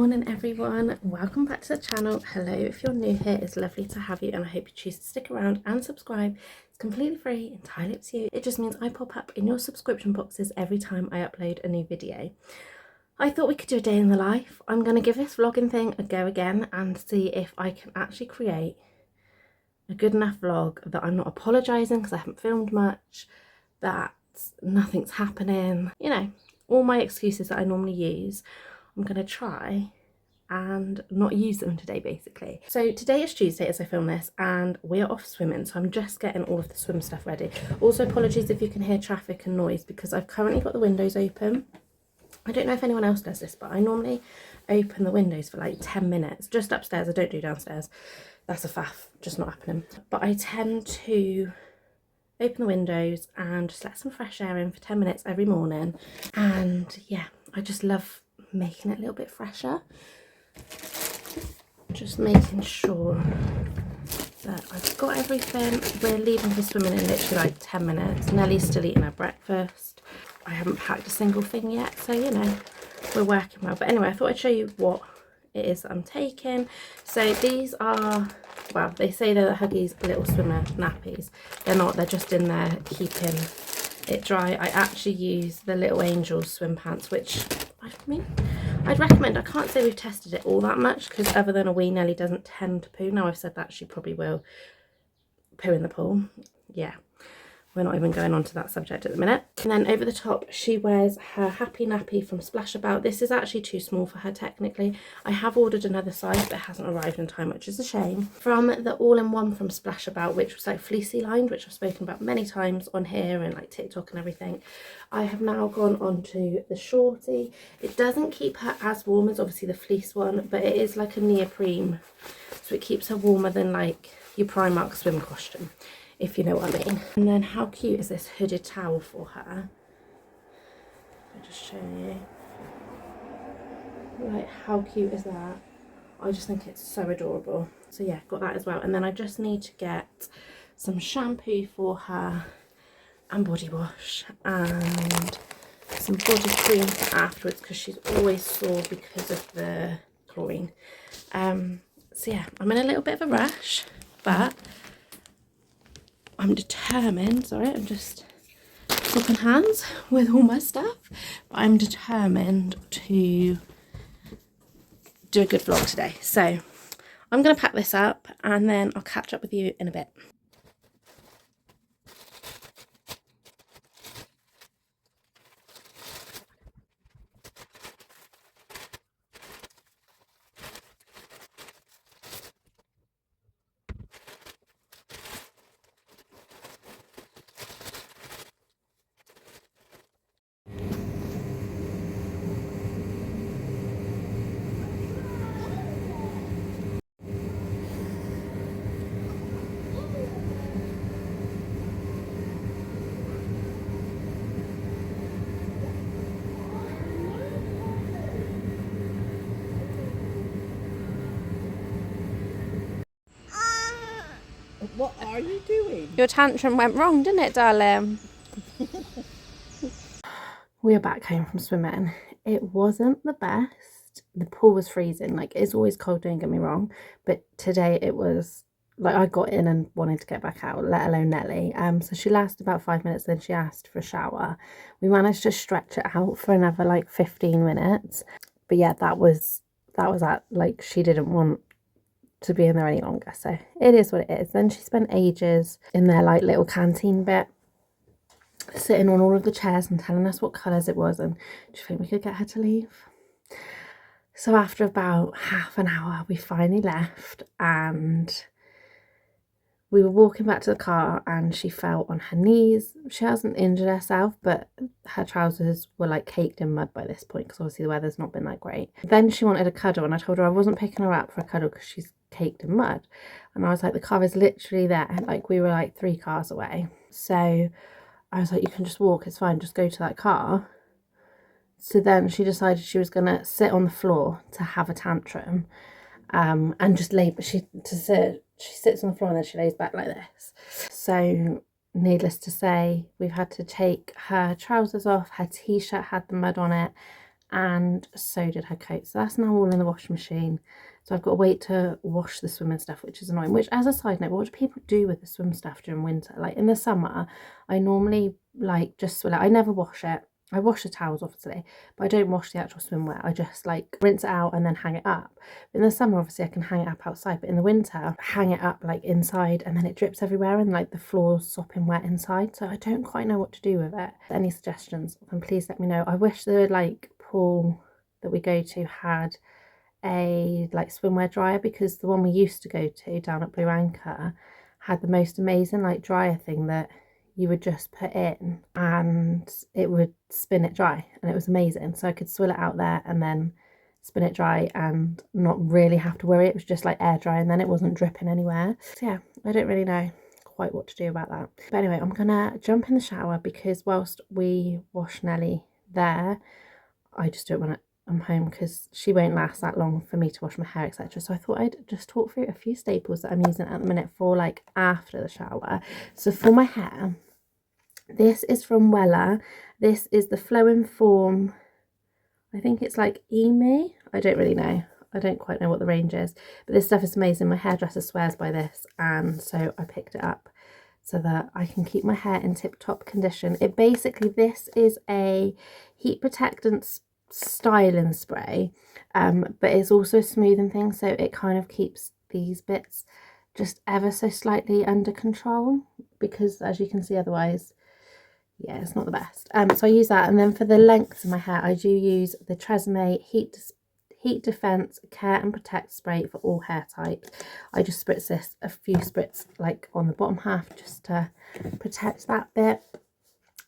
morning everyone, welcome back to the channel. Hello, if you're new here, it's lovely to have you and I hope you choose to stick around and subscribe. It's completely free, entirely up to you. It just means I pop up in your subscription boxes every time I upload a new video. I thought we could do a day in the life. I'm going to give this vlogging thing a go again and see if I can actually create a good enough vlog that I'm not apologising because I haven't filmed much, that nothing's happening, you know, all my excuses that I normally use. I'm going to try and not use them today basically. So today is Tuesday as I film this and we're off swimming, so I'm just getting all of the swim stuff ready. Also apologies if you can hear traffic and noise because I've currently got the windows open. I don't know if anyone else does this, but I normally open the windows for like 10 minutes just upstairs. I don't do downstairs, that's a faff, just not happening. But I tend to open the windows and just let some fresh air in for 10 minutes every morning, and yeah, I just love making it a little bit fresher. Just making sure that I've got everything. We're leaving for swimming in literally like 10 minutes. Nellie's still eating her breakfast. I haven't packed a single thing yet, so you know, we're working well. But anyway, I thought I'd show you what it is that I'm taking. So these are, well, they say they're the Huggies little swimmer nappies. They're not, they're just in there keeping it dry. I actually use the Little Angels swim pants, which I mean, I'd recommend. I can't say we've tested it all that much because other than a wee, Nelly doesn't tend to poo. Now I've said that, she probably will poo in the pool. Yeah, we're not even going on to that subject at the minute. And then over the top she wears her Happy Nappy from Splashable. This is actually too small for her technically. I have ordered another size but it hasn't arrived in time, which is a shame. From the all-in-one from Splashable, which was like fleecy lined, which I've spoken about many times on here and like TikTok and everything, I have now gone on to the shorty. It doesn't keep her as warm as obviously the fleece one, but it is like a neoprene, so it keeps her warmer than like your Primark swim costume, if you know what I mean. And then how cute is this hooded towel for her? I'll just show you. Like, how cute is that? I just think it's so adorable. So yeah, got that as well. And then I just need to get some shampoo for her and body wash and some body cream for afterwards because she's always sore because of the chlorine. So yeah, I'm in a little bit of a rush, but I'm determined. Sorry, I'm just swapping hands with all my stuff, but I'm determined to do a good vlog today. So I'm going to pack this up and then I'll catch up with you in a bit. What are you doing? Your tantrum went wrong, didn't it, darling? We are back home from swimming. It wasn't the best. The pool was freezing. Like, it's always cold, don't get me wrong, but today it was like I got in and wanted to get back out, let alone Nelly. So she lasted about 5 minutes, then she asked for a shower. We managed to stretch it out for another like 15 minutes, but yeah, that was that. Like, she didn't want to be in there any longer, so it is what it is. Then she spent ages in their like little canteen bit, sitting on all of the chairs and telling us what colours it was, and do you think we could get her to leave? So after about half an hour we finally left and we were walking back to the car and she fell on her knees. She hasn't injured herself, but her trousers were like caked in mud by this point because obviously the weather's not been that great. Then she wanted a cuddle and I told her I wasn't picking her up for a cuddle because she's caked in mud, and I was like, the car is literally there, like we were like 3 cars away, so I was like, you can just walk, it's fine, just go to that car. So then she decided she was gonna sit on the floor to have a tantrum, and just lay, she sits on the floor and then she lays back like this. So needless to say, we've had to take her trousers off. Her t-shirt had the mud on it, and so did her coat. So that's now all in the washing machine. So I've got to wait to wash the swimming stuff, which is annoying. Which, as a side note, what do people do with the swim stuff during winter? Like in the summer, I normally like just swill it. I never wash it. I wash the towels obviously, but I don't wash the actual swimwear. I just like rinse it out and then hang it up. In the summer, obviously, I can hang it up outside, but in the winter, hang it up like inside, and then it drips everywhere, and like the floor's sopping wet inside. So I don't quite know what to do with it. Any suggestions? Then please let me know. I wish the like pool that we go to had a like swimwear dryer, because the one we used to go to down at Blue Anchor had the most amazing like dryer thing that you would just put in and it would spin it dry, and it was amazing. So I could swill it out there and then spin it dry and not really have to worry. It was just like air dry, and then it wasn't dripping anywhere. So yeah, I don't really know quite what to do about that. But anyway, I'm gonna jump in the shower because whilst we wash Nelly there, I just don't want to. I'm home because she won't last that long for me to wash my hair, etc. So I thought I'd just talk through a few staples that I'm using at the minute for like after the shower. So for my hair, this is from Wella. This is the Flow and Form. I think it's like Emi. I don't really know. I don't quite know what the range is, but this stuff is amazing. My hairdresser swears by this, and so I picked it up so that I can keep my hair in tip-top condition. It basically, this is a heat protectant styling spray, but it's also a smoothing thing, so it kind of keeps these bits just ever so slightly under control, because as you can see otherwise, yeah, it's not the best. So I use that, and then for the length of my hair, I do use the Tresemme Heat Defense Care and Protect spray for all hair types. I just spritz this a few spritz like on the bottom half just to protect that bit.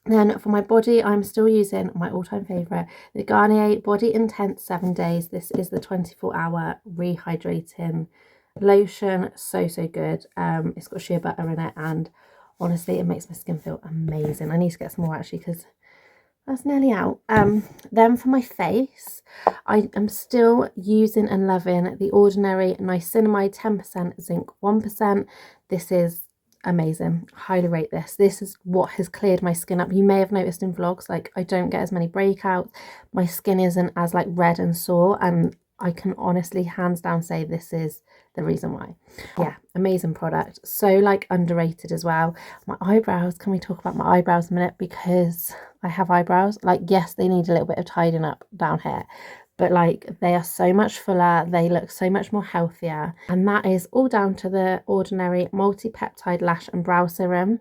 Then for my body, I'm still using my all-time favourite, the Garnier Body Intense 7 Days. This is the 24-hour rehydrating lotion. So good. It's got shea butter in it, and honestly, it makes my skin feel amazing. I need to get some more actually because that's nearly out. Then for my face, I am still using and loving the Ordinary Niacinamide 10% Zinc 1%. This is amazing. Highly rate this. This is what has cleared my skin up. You may have noticed in vlogs, like I don't get as many breakouts. My skin isn't as like red and sore, and I can honestly hands down say this is the reason why. Yeah, amazing product. So like underrated as well. My eyebrows, can we talk about my eyebrows a minute? Because I have eyebrows, like yes, they need a little bit of tidying up down here, but like they are so much fuller, they look so much more healthier, and that is all down to the Ordinary multi-peptide lash and brow serum.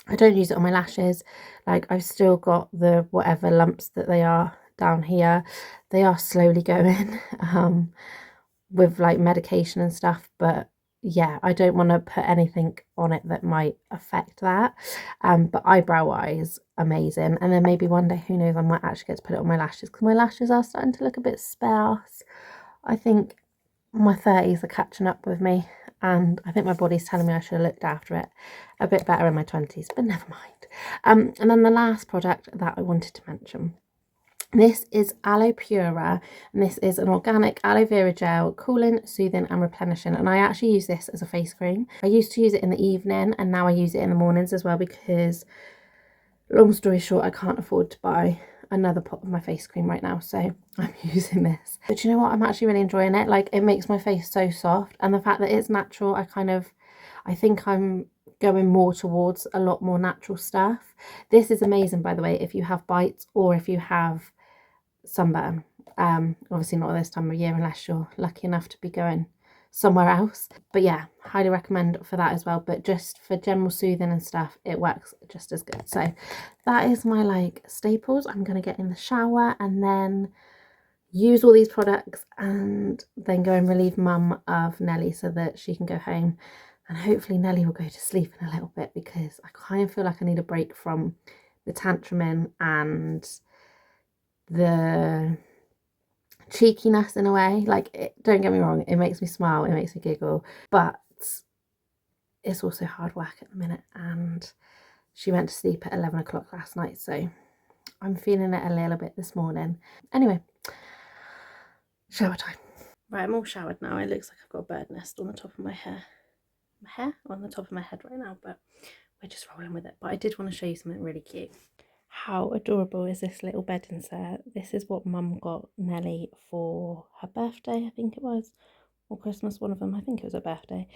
I don't use it on my lashes, like I've still got the whatever lumps that they are down here. They are slowly going with like medication and stuff, but yeah, I don't want to put anything on it that might affect that. But eyebrow wise, amazing. And then maybe one day, who knows, I might actually get to put it on my lashes, because my lashes are starting to look a bit sparse. I think my 30s are catching up with me, and I think my body's telling me I should have looked after it a bit better in my 20s, but never mind. And then the last product that I wanted to mention, this is Aloe Pura, and this is an organic aloe vera gel, cooling, soothing and replenishing. And I actually use this as a face cream. I used to use it in the evening, and now I use it in the mornings as well, because long story short, I can't afford to buy another pot of my face cream right now, so I'm using this. But you know what, I'm actually really enjoying it. Like, it makes my face so soft, and the fact that it's natural, I think I'm going more towards a lot more natural stuff. This is amazing, by the way, if you have bites or if you have sunburn. Obviously not at this time of year unless you're lucky enough to be going somewhere else, but yeah, highly recommend for that as well. But just for general soothing and stuff, it works just as good. So that is my like staples. I'm gonna get in the shower and then use all these products, and then go and relieve mum of Nelly so that she can go home, and hopefully Nelly will go to sleep in a little bit, because I kind of feel like I need a break from the tantruming and the cheekiness in a way. Like, don't get me wrong, it makes me smile, it makes me giggle, but it's also hard work at the minute, and she went to sleep at 11 o'clock last night, so I'm feeling it a little bit this morning. Anyway, shower time. Right, I'm all showered now. It looks like I've got a bird nest on the top of my hair. On the top of my head right now, but we're just rolling with it. But I did want to show you something really cute. How adorable is this little bed insert? This is what Mum got Nelly for her birthday, I think it was, or Christmas, one of them. I think it was her birthday.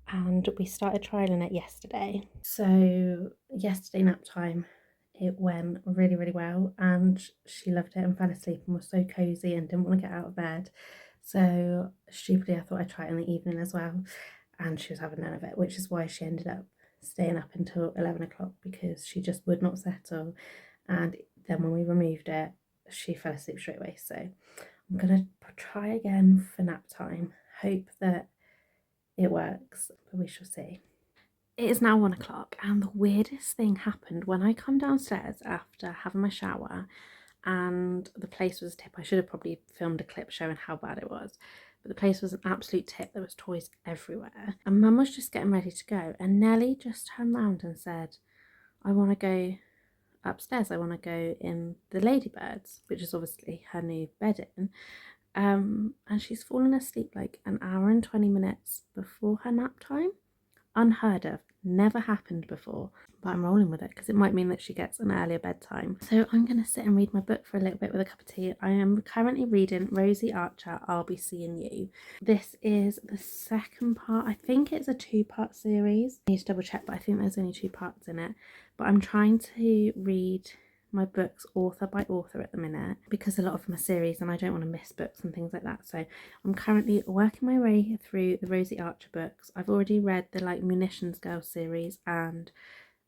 And we started trialing it yesterday. So yesterday nap time, it went really, really well, and she loved it and fell asleep and was so cozy and didn't want to get out of bed. So stupidly, I thought I'd try it in the evening as well, and she was having none of it, which is why she ended up staying up until 11 o'clock, because she just would not settle. And then when we removed it, she fell asleep straight away. So I'm gonna try again for nap time, hope that it works, but we shall see. It is now 1 o'clock, and the weirdest thing happened when I come downstairs after having my shower, and the place was a tip. I should have probably filmed a clip showing how bad it was, but the place was an absolute tip. There was toys everywhere, and Mum was just getting ready to go, and Nelly just turned round and said, I want to go upstairs. I want to go in the Ladybirds, which is obviously her new bedding. And she's fallen asleep like an hour and 20 minutes before her nap time. Unheard of, never happened before, but I'm rolling with it because it might mean that she gets an earlier bedtime. So I'm going to sit and read my book for a little bit with a cup of tea. I am currently reading Rosie Archer, I'll Be Seeing You. This is the second part. I think it's a 2-part series. I need to double check, but I think there's only 2 parts in it. But I'm trying to read my books author by author at the minute, because a lot of them are series and I don't want to miss books and things like that. So I'm currently working my way through the Rosie Archer books. I've already read the Munitions Girl series, and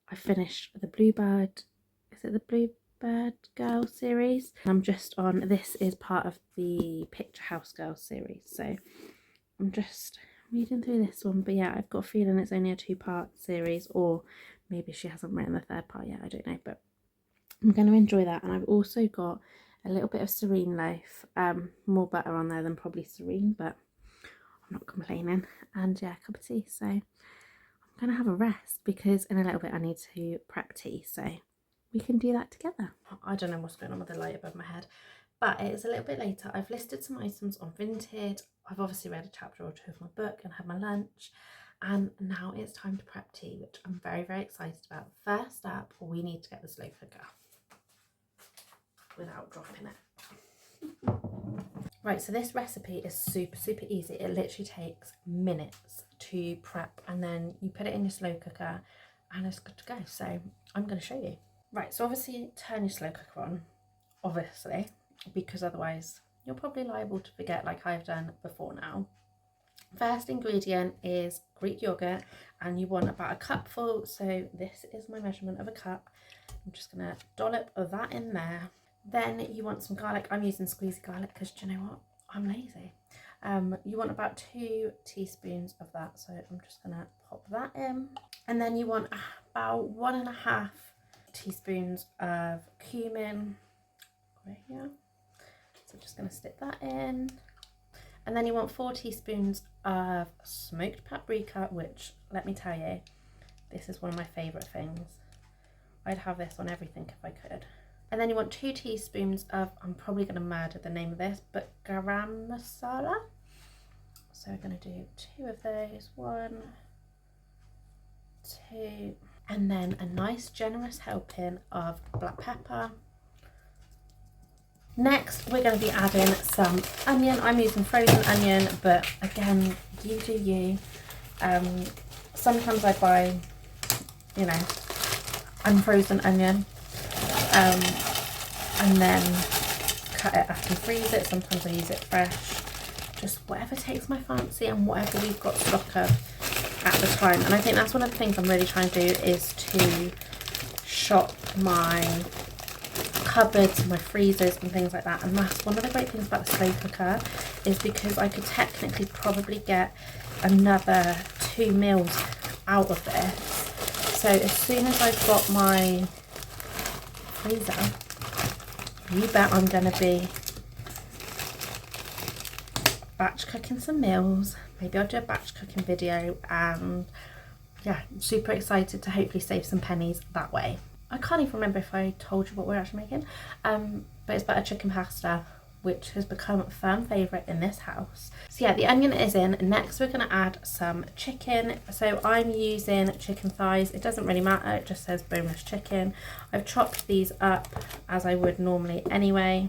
I finished the Bluebird, is it the Bluebird Girl series? I'm just on, this is part of the Picture House Girl series, so I'm just reading through this one. But yeah, I've got a feeling it's only a 2-part series, or maybe she hasn't written the 3rd part yet, I don't know, but I'm going to enjoy that. And I've also got a little bit of Serene Loaf, more butter on there than probably Serene, but I'm not complaining. And yeah, a cup of tea. So I'm going to have a rest, because in a little bit I need to prep tea, so we can do that together. I don't know what's going on with the light above my head, but it is a little bit later. I've listed some items on Vinted. I've obviously read a chapter or 2 of my book and had my lunch. And now it's time to prep tea, which I'm very, very excited about. First up, we need to get the slow cooker without dropping it. Right, so this recipe is super, super easy. It literally takes minutes to prep, and then you put it in your slow cooker and it's good to go. So I'm going to show you. Right, so obviously turn your slow cooker on, obviously, because otherwise you're probably liable to forget, like I've done before now. First ingredient is Greek yogurt, and you want about a cupful. So this is my measurement of a cup. I'm just going to dollop of that in there. Then you want some garlic. I'm using squeezy garlic because, do you know what? I'm lazy. You want about 2 teaspoons of that. So I'm just going to pop that in. And then you want about 1.5 teaspoons of cumin. Right here. So I'm just going to stick that in. And then you want 4 teaspoons of smoked paprika, which, let me tell you, this is one of my favourite things. I'd have this on everything if I could. And then you want 2 teaspoons of, I'm probably going to murder the name of this, but garam masala. So we're going to do 2 of those. 1, 2. And then a nice generous helping of black pepper. Next, we're going to be adding some onion. I'm using frozen onion, but again, you do you. Sometimes I buy, you know, unfrozen onion. And then cut it up and freeze it. Sometimes I use it fresh. Just whatever takes my fancy and whatever we've got stock of at the time. And I think that's one of the things I'm really trying to do, is to shop my cupboards, my freezers and things like that. And that's one of the great things about the slow cooker, is because I could technically probably get another 2 meals out of this. So as soon as I've got my freezer, you bet I'm going to be batch cooking some meals. Maybe I'll do a batch cooking video, and yeah, super excited to hopefully save some pennies that way. I can't even remember if I told you what we're actually making, but it's butter chicken pasta. which has become a firm favourite in this house. So yeah, the onion is in. Next we're going to add some chicken. So I'm using chicken thighs. It doesn't really matter, it just says boneless chicken. I've chopped these up as I would normally anyway.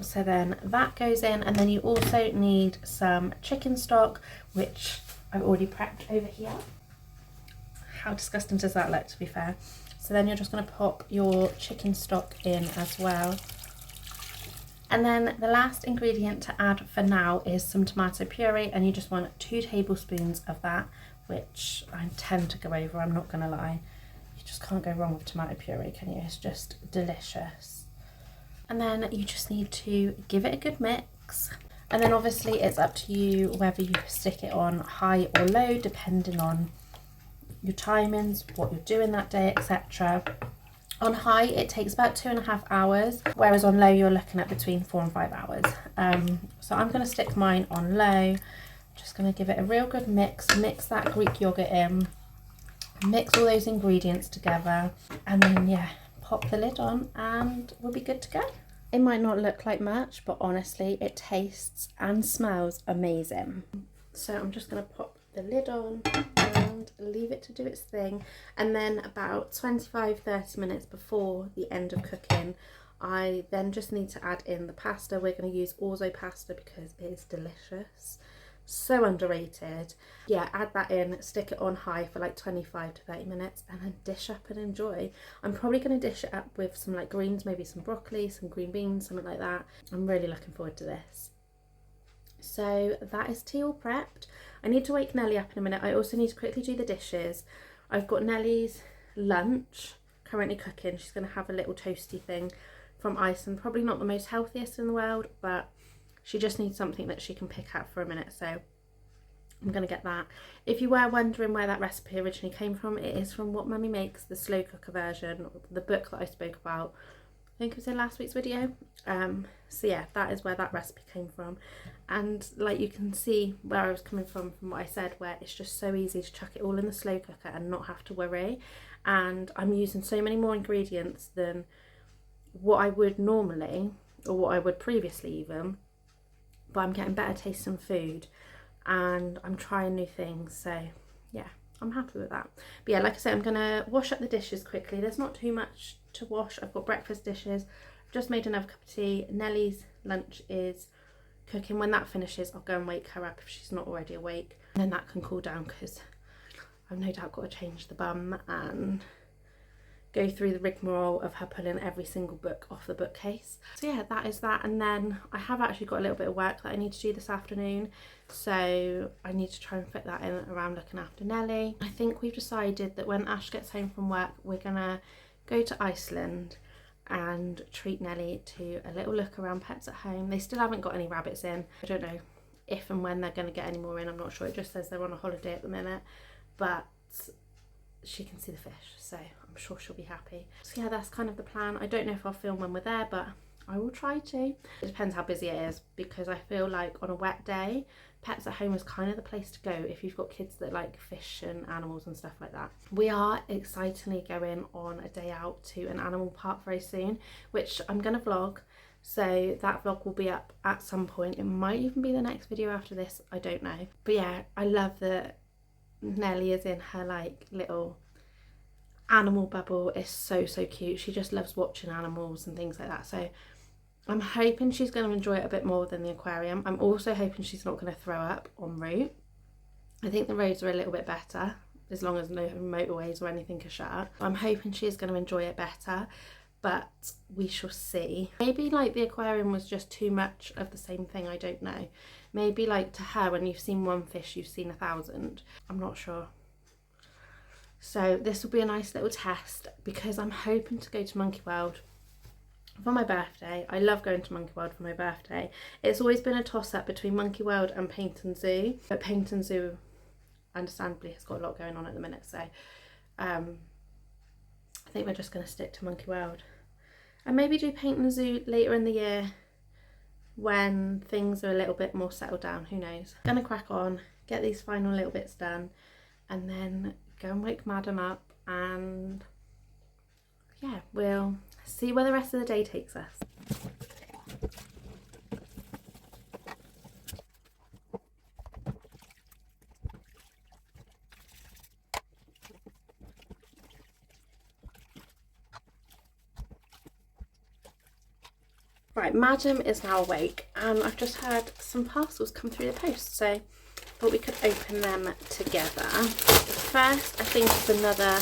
So then that goes in, and then you also need some chicken stock, which I've already prepped over here. How disgusting does that look, to be fair? So then you're just going to pop your chicken stock in as well. And then the last ingredient to add for now is some tomato puree, and you just want 2 tablespoons of that, which I tend to go over, I'm not going to lie. You just can't go wrong with tomato puree, can you? It's just delicious. And then you just need to give it a good mix. And then obviously it's up to you whether you stick it on high or low, depending on your timings, what you're doing that day, etc. On high it takes about 2.5 hours, whereas on low you're looking at between 4 and 5 hours. So I'm going to stick mine on low. Just going to give it a real good mix that Greek yogurt in, mix all those ingredients together, and then yeah, pop the lid on and we'll be good to go. It might not look like much, but honestly it tastes and smells amazing. So I'm just going to pop the lid on and leave it to do its thing, and then about 25-30 minutes before the end of cooking I then just need to add in the pasta. We're going to use orzo pasta because it is delicious, so underrated. Yeah, add that in, stick it on high for like 25 to 30 minutes and then dish up and enjoy. I'm probably going to dish it up with some like greens, maybe some broccoli, some green beans, something like that. I'm really looking forward to this. So that is tea all prepped. I need to wake Nelly up in a minute. I also need to quickly do the dishes. I've got Nelly's lunch currently cooking. She's going to have a little toasty thing from Iceland. Probably not the most healthiest in the world, but she just needs something that she can pick out for a minute. So I'm going to get that. If you were wondering where that recipe originally came from, it is from What Mummy Makes, the slow cooker version, the book that I spoke about. I think it was in last week's video. So yeah, that is where that recipe came from. And like you can see where I was coming from what I said, where it's just so easy to chuck it all in the slow cooker and not have to worry. And I'm using so many more ingredients than what I would normally, or what I would previously even, but I'm getting better tasting food and I'm trying new things. So yeah, I'm happy with that. But yeah, like I said, I'm gonna wash up the dishes quickly. There's not too much to wash. I've got breakfast dishes. I've just made another cup of tea. Nellie's lunch is cooking. When that finishes, I'll go and wake her up if she's not already awake, and then that can cool down because I've no doubt got to change the bum and go through the rigmarole of her pulling every single book off the bookcase. So yeah, that is that. And then I have actually got a little bit of work that I need to do this afternoon, so I need to try and fit that in around looking after Nelly. I think we've decided that when Ash gets home from work, we're gonna go to Iceland and treat Nelly to a little look around Pets at Home. They still haven't got any rabbits in. I don't know if and when they're going to get any more in. I'm not sure. It just says they're on a holiday at the minute, but she can see the fish, so I'm sure she'll be happy. So yeah, that's kind of the plan. I don't know if I'll film when we're there, but I will try to. It depends how busy it is, because I feel like on a wet day, Pets at Home is kind of the place to go if you've got kids that like fish and animals and stuff like that. We are excitingly going on a day out to an animal park very soon, which I'm going to vlog. So that vlog will be up at some point. It might even be the next video after this, I don't know. But yeah, I love that Nelly is in her like little animal bubble. It's so cute. She just loves watching animals and things like that. So I'm hoping she's going to enjoy it a bit more than the aquarium. I'm also hoping she's not going to throw up en route. I think the roads are a little bit better, as long as no motorways or anything are shut. I'm hoping she's going to enjoy it better, but we shall see. Maybe like the aquarium was just too much of the same thing, I don't know. Maybe like to her, when you've seen one fish, you've seen 1,000. I'm not sure. So this will be a nice little test, because I'm hoping to go to Monkey World for my birthday. I love going to Monkey World for my birthday. It's always been a toss-up between Monkey World and Paynton Zoo, but Paynton Zoo understandably has got a lot going on at the minute, so I think we're just going to stick to Monkey World and maybe do Paynton Zoo later in the year when things are a little bit more settled down. Who knows? Gonna crack on, get these final little bits done, and then go and wake Madam up, and yeah, we'll see where the rest of the day takes us. Right, Madam is now awake and I've just had some parcels come through the post, so thought we could open them together. First, I think it's another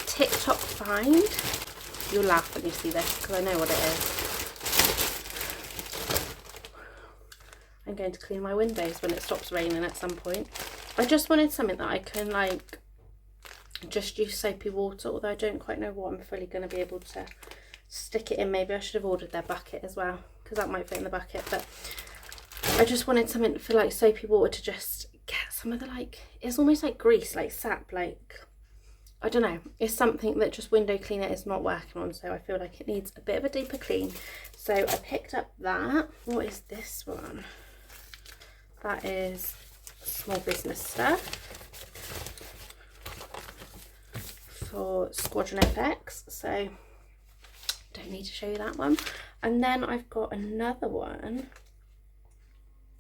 TikTok find. You'll laugh when you see this because I know what it is. I'm going to clean my windows when it stops raining at some point. I just wanted something that I can like just use soapy water, although I don't quite know what I'm fully going to be able to stick it in. Maybe I should have ordered their bucket as well, because that might fit in the bucket. But I just wanted something for like soapy water to just get some of the like, it's almost like grease, like sap, like I don't know, it's something that just window cleaner is not working on, so I feel like it needs a bit of a deeper clean. So I picked up that. What is this one? That is small business stuff for Squadron FX, so don't need to show you that one. And then I've got another one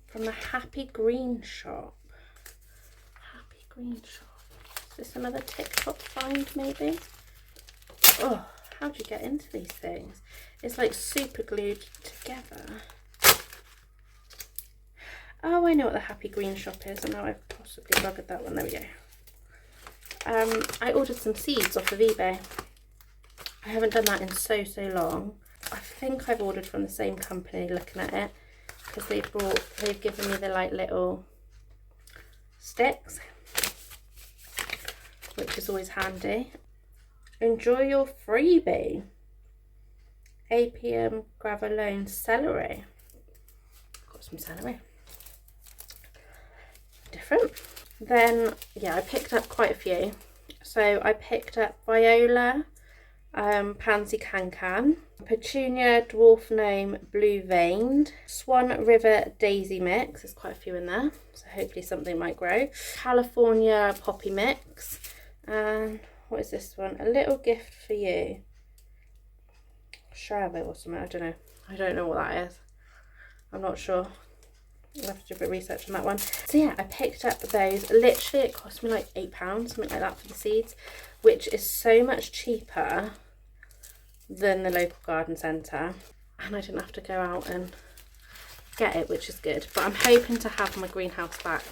from the Happy Green shop. Happy Green shop. Is this another TikTok find maybe? Oh, how do you get into these things? It's like super glued together. Oh, I know what the Happy Green shop is, and now I've possibly buggered that one. There we go. I ordered some seeds off of eBay. I haven't done that in so long. I think I've ordered from the same company looking at it, because they've given me the like little sticks, which is always handy. Enjoy your freebie. APM Gravelone celery. Got some celery. Different. Then yeah, I picked up quite a few. So I picked up Viola, Pansy Cancan, Petunia Dwarf Gnome Blue Veined, Swan River Daisy Mix, there's quite a few in there, so hopefully something might grow, California Poppy Mix, and what is this one? A Little Gift for You. Shravo or something, I don't know what that is. I'm not sure. I'll have to do a bit of research on that one. So yeah, I picked up those. Literally it cost me like £8, something like that for the seeds, which is so much cheaper than the local garden centre. And I didn't have to go out and get it, which is good. But I'm hoping to have my greenhouse back,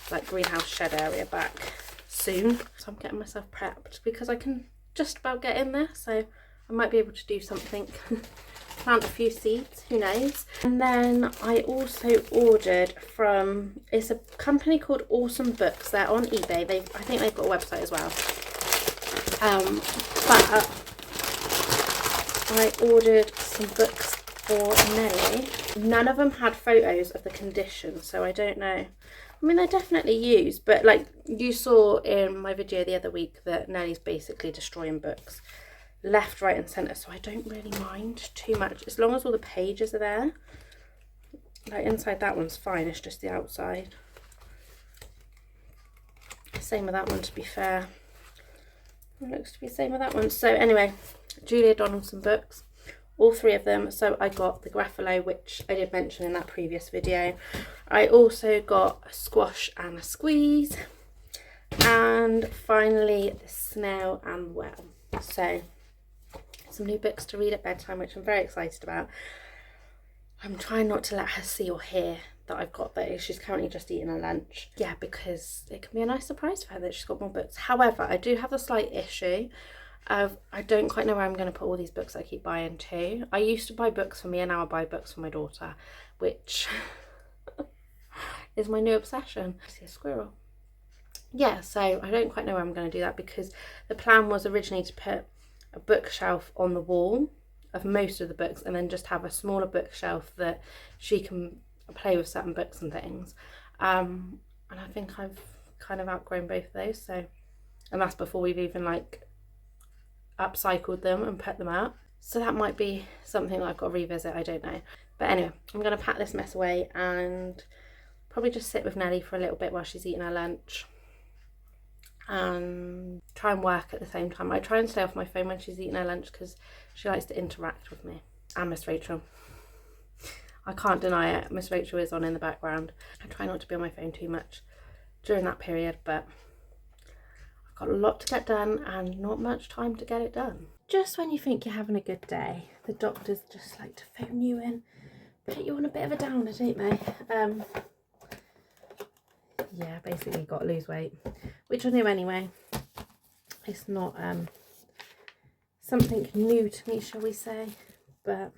like greenhouse shed area back soon. So I'm getting myself prepped because I can just about get in there. So I might be able to do something. Plant a few seeds, who knows. And then I also ordered from, it's a company called Awesome Books. They're on eBay. I think they've got a website as well. But I ordered some books for Nelly. None of them had photos of the condition, so I don't know. I mean, they're definitely used, but like you saw in my video the other week that Nelly's basically destroying books left, right and centre, so I don't really mind too much as long as all the pages are there. Like inside that one's fine, it's just the outside. Same with that one, to be fair. It looks to be the same with that one. So anyway, Julia Donaldson books, all three of them. So I got the Gruffalo, which I did mention in that previous video. I also got a Squash and a Squeeze, and finally the Snail and Well. So some new books to read at bedtime, which I'm very excited about. I'm trying not to let her see or hear that I've got those. She's currently just eating her lunch. Yeah, because it can be a nice surprise for her that she's got more books. However, I do have a slight issue of I don't quite know where I'm going to put all these books I keep buying to. I used to buy books for me and now I buy books for my daughter, which is my new obsession. I see a squirrel. Yeah, so I don't quite know where I'm going to do that, because the plan was originally to put a bookshelf on the wall of most of the books and then just have a smaller bookshelf that she can play with certain books and things. And I think I've kind of outgrown both of those. So, and that's before we've even like upcycled them and put them out. So that might be something that I've got to revisit, I don't know. But anyway, I'm going to pack this mess away and probably just sit with Nelly for a little bit while she's eating her lunch. And try and work at the same time. I try and stay off my phone when she's eating her lunch because she likes to interact with me and Miss Rachel. I can't deny it, Miss Rachel is on in the background. I try not to be on my phone too much during that period, but I've got a lot to get done and not much time to get it done. just when you think you're having a good day, the doctors just like to phone you in, put you on a bit of a downer, don't they? Yeah, basically got to lose weight, which I knew anyway. It's not something new to me, shall we say, but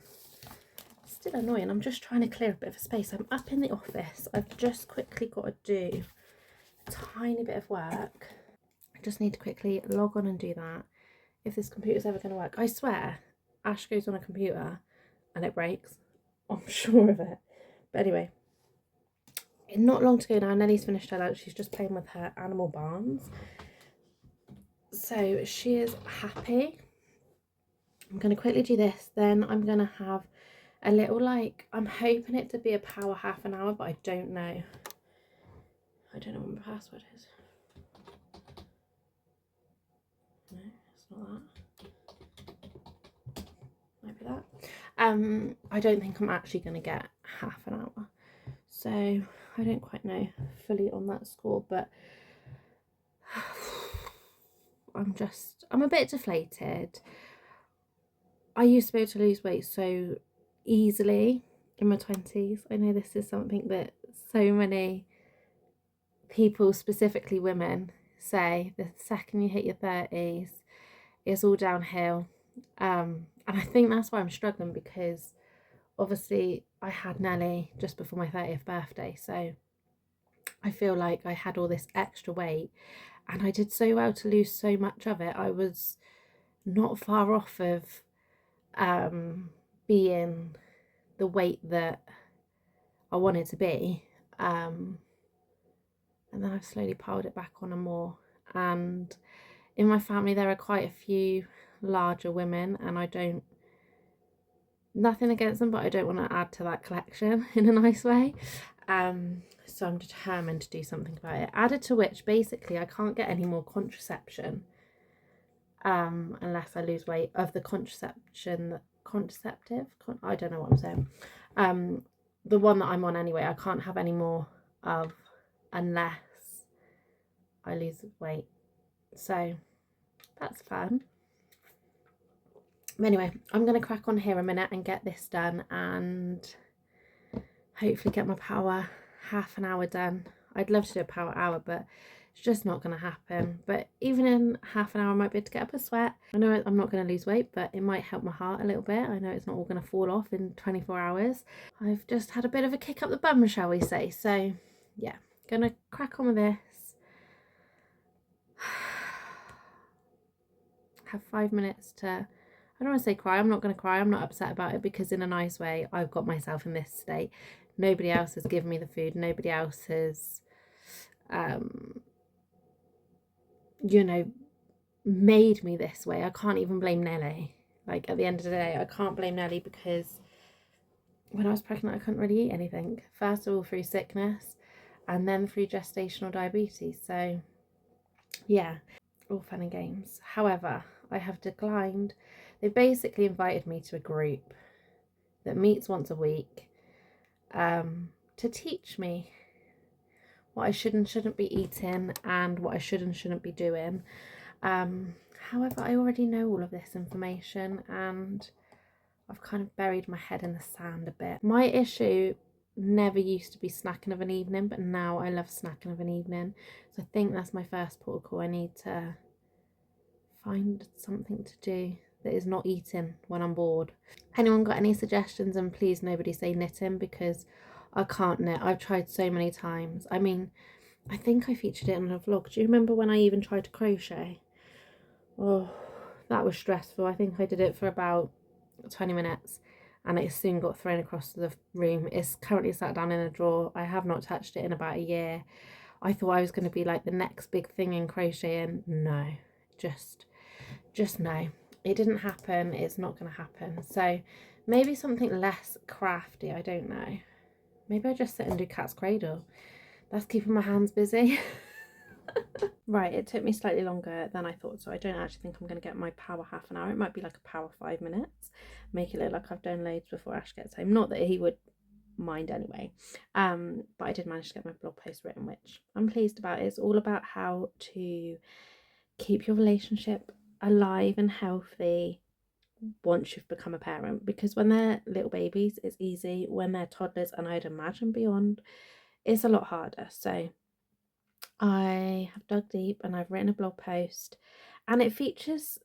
still annoying. I'm just trying to clear a bit of space. I'm up in the office. I've just quickly got to do a tiny bit of work. I just need to quickly log on and do that. If this computer's ever going to work, I swear, Ash goes on a computer and it breaks. I'm sure of it. But anyway, not long to go now. Nellie's finished her lunch. She's just playing with her animal barns. So she is happy. I'm going to quickly do this. Then I'm going to have a little, like, I'm hoping it to be a power half an hour, but I don't know. I don't know what my password is. No, it's not that. Might be that. I don't think I'm actually going to get half an hour. So I don't quite know fully on that score, but I'm a bit deflated. I used to be able to lose weight so easily in my 20s. I know this is something that so many people, specifically women, say the second you hit your 30s, it's all downhill. And I think that's why I'm struggling, because obviously I had Nelly just before my 30th birthday, so I feel like I had all this extra weight and I did so well to lose so much of it. I was not far off of being the weight that I wanted to be, and then I've slowly piled it back on and more. And in my family there are quite a few larger women, and nothing against them, but I don't want to add to that collection in a nice way. So I'm determined to do something about it. Added to which, basically, I can't get any more contraception unless I lose weight of the I don't know what I'm saying. The one that I'm on anyway, I can't have any more of unless I lose weight. So that's fun. But anyway, I'm going to crack on here a minute and get this done and hopefully get my power half an hour done. I'd love to do a power hour, but it's just not going to happen. But even in half an hour, I might be able to get up a sweat. I know I'm not going to lose weight, but it might help my heart a little bit. I know it's not all going to fall off in 24 hours. I've just had a bit of a kick up the bum, shall we say. So yeah, going to crack on with this. Have 5 minutes to, I don't want to say cry. I'm not going to cry. I'm not upset about it, because in a nice way, I've got myself in this state. Nobody else has given me the food. Nobody else has, made me this way. I can't even blame Nelly. Like, at the end of the day, I can't blame Nelly, because when I was pregnant, I couldn't really eat anything. First of all, through sickness, and then through gestational diabetes. So, yeah, all fun and games. However, I have declined. They basically invited me to a group that meets once a week to teach me what I should and shouldn't be eating and what I should and shouldn't be doing. However, I already know all of this information and I've kind of buried my head in the sand a bit. My issue never used to be snacking of an evening, but now I love snacking of an evening. So I think that's my first protocol. I need to find something to do that is not eating when I'm bored. Anyone got any suggestions? And please nobody say knitting, because I can't knit. I've tried so many times. I mean, I think I featured it in a vlog. Do you remember when I even tried to crochet? Oh, that was stressful. I think I did it for about 20 minutes and it soon got thrown across the room. It's currently sat down in a drawer. I have not touched it in about a year. I thought I was going to be like the next big thing in crocheting. No, just no. It didn't happen. It's not going to happen. So maybe something less crafty. I don't know. Maybe I just sit and do cat's cradle. That's keeping my hands busy. Right, it took me slightly longer than I thought, so I don't actually think I'm going to get my power half an hour. It might be like a power 5 minutes. Make it look like I've done loads before Ash gets home. Not that he would mind anyway. But I did manage to get my blog post written, which I'm pleased about. It's all about how to keep your relationship alive and healthy once you've become a parent, because when they're little babies it's easy. When they're toddlers, and I'd imagine beyond, it's a lot harder. So I have dug deep and I've written a blog post, and it features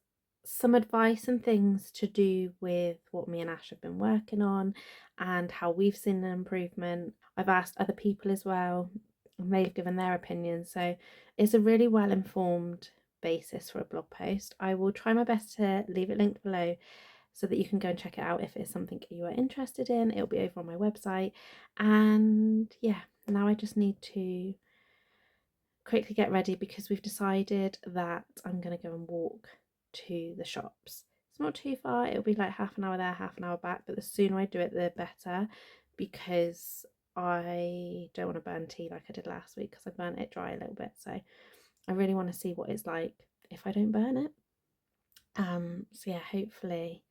some advice and things to do with what me and Ash have been working on and how we've seen an improvement. I've asked other people as well, and they've given their opinions. So it's a really well informed basis for a blog post. I will try my best to leave it linked below so that you can go and check it out if it's something you are interested in. It'll be over on my website. And yeah, now I just need to quickly get ready because we've decided that I'm going to go and walk to the shops. It's not too far, it'll be like half an hour there, half an hour back, but the sooner I do it the better, because I don't want to burn tea like I did last week because I burnt it dry a little bit. So I really want to see what it's like if I don't burn it. So yeah, hopefully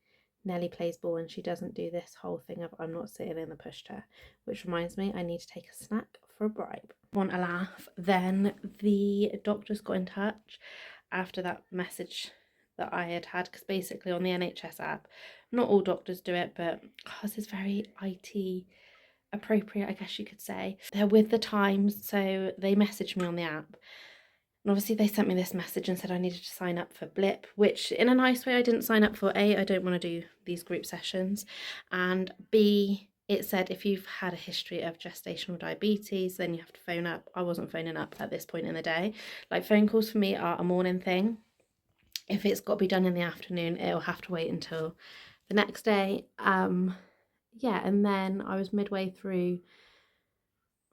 Nelly plays ball and she doesn't do this whole thing of I'm not sitting in the pushchair, which reminds me I need to take a snack for a bribe. Want a laugh? Then the doctors got in touch after that message that I had, because basically on the NHS app, not all doctors do it, but ours is very IT appropriate, I guess you could say. They're with the times, so they messaged me on the app. And obviously they sent me this message and said I needed to sign up for Blip, which in a nice way I didn't sign up for. A, I don't want to do these group sessions, and B, it said if you've had a history of gestational diabetes, then you have to phone up. I wasn't phoning up at this point in the day. Like, phone calls for me are a morning thing. If it's got to be done in the afternoon, it'll have to wait until the next day. Yeah, and then I was midway through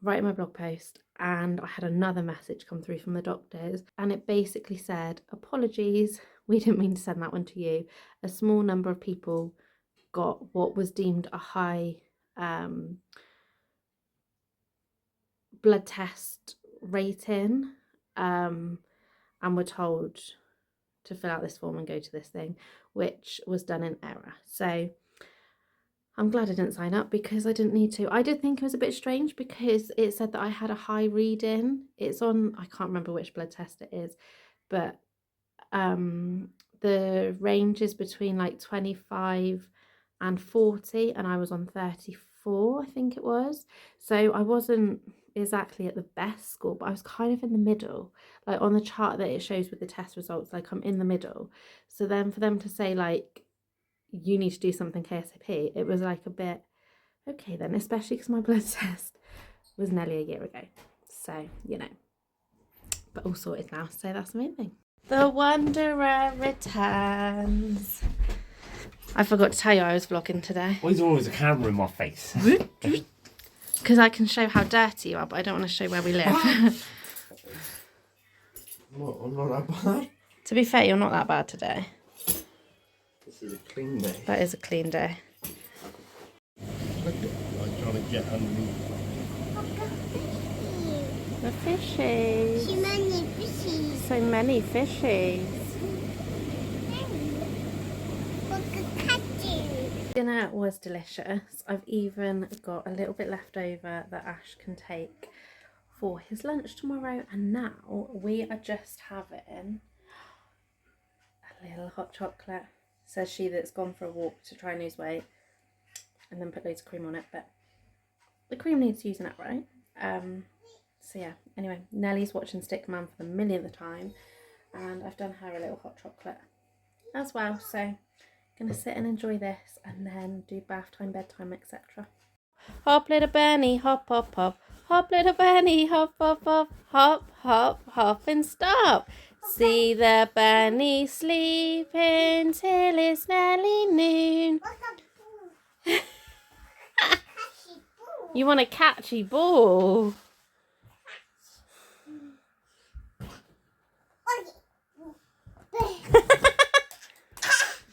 writing my blog post and I had another message come through from the doctors, and it basically said, apologies, we didn't mean to send that one to you. A small number of people got what was deemed a high blood test rating, and were told to fill out this form and go to this thing, which was done in error. So I'm glad I didn't sign up because I didn't need to. I did think it was a bit strange because it said that I had a high reading. It's on, I can't remember which blood test it is, but the range is between like 25 and 40, and I was on 34, I think it was. So I wasn't exactly at the best score, but I was kind of in the middle. Like on the chart that it shows with the test results, like I'm in the middle. So then for them to say like, you need to do something ASAP, it was like a bit, okay then, especially because my blood test was nearly a year ago. So, you know, but all sorted now, so that's amazing. The Wanderer returns. I forgot to tell you I was vlogging today. Why is there always a camera in my face? Because I can show how dirty you are, but I don't want to show where we live. What, I'm not that bad? To be fair, you're not that bad today. This is a clean day. That is a clean day. Look at like trying to get underneath. The fishies. So many fishies. So many fishies. Look at catching. Dinner was delicious. I've even got a little bit left over that Ash can take for his lunch tomorrow, and now we are just having a little hot chocolate. Says she that's gone for a walk to try and lose weight and then put loads of cream on it, but the cream needs using up, right? So yeah, anyway, Nellie's watching Stickman for the millionth time, and I've done her a little hot chocolate as well, so gonna sit and enjoy this and then do bath time, bedtime, etc. Hop little bunny, hop hop hop, hop little bunny, hop hop hop, hop hop hop and stop. See the bunny sleeping till it's nearly noon. You want a catchy ball?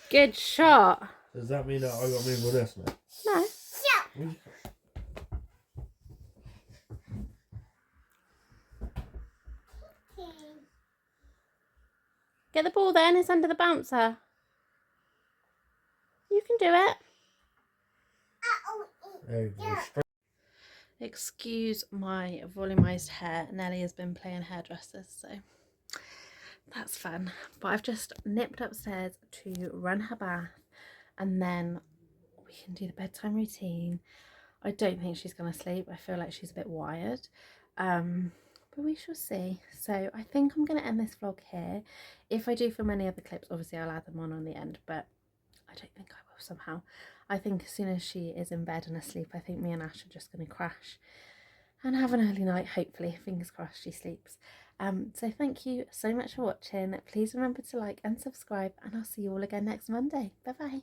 Good shot. Does that mean that I got to move on this now? No. Get the ball then, it's under the bouncer. You can do it. There you go. Excuse my volumized hair. Nelly has been playing hairdressers, so that's fun. But I've just nipped upstairs to run her bath. and then we can do the bedtime routine. I don't think she's going to sleep. I feel like she's a bit wired. But we shall see. So I think I'm going to end this vlog here. If I do film any other clips, obviously I'll add them on the end, but I don't think I will somehow. I think as soon as she is in bed and asleep, I think me and Ash are just going to crash and have an early night, hopefully. Fingers crossed she sleeps. So thank you so much for watching. Please remember to like and subscribe, and I'll see you all again next Monday. Bye bye.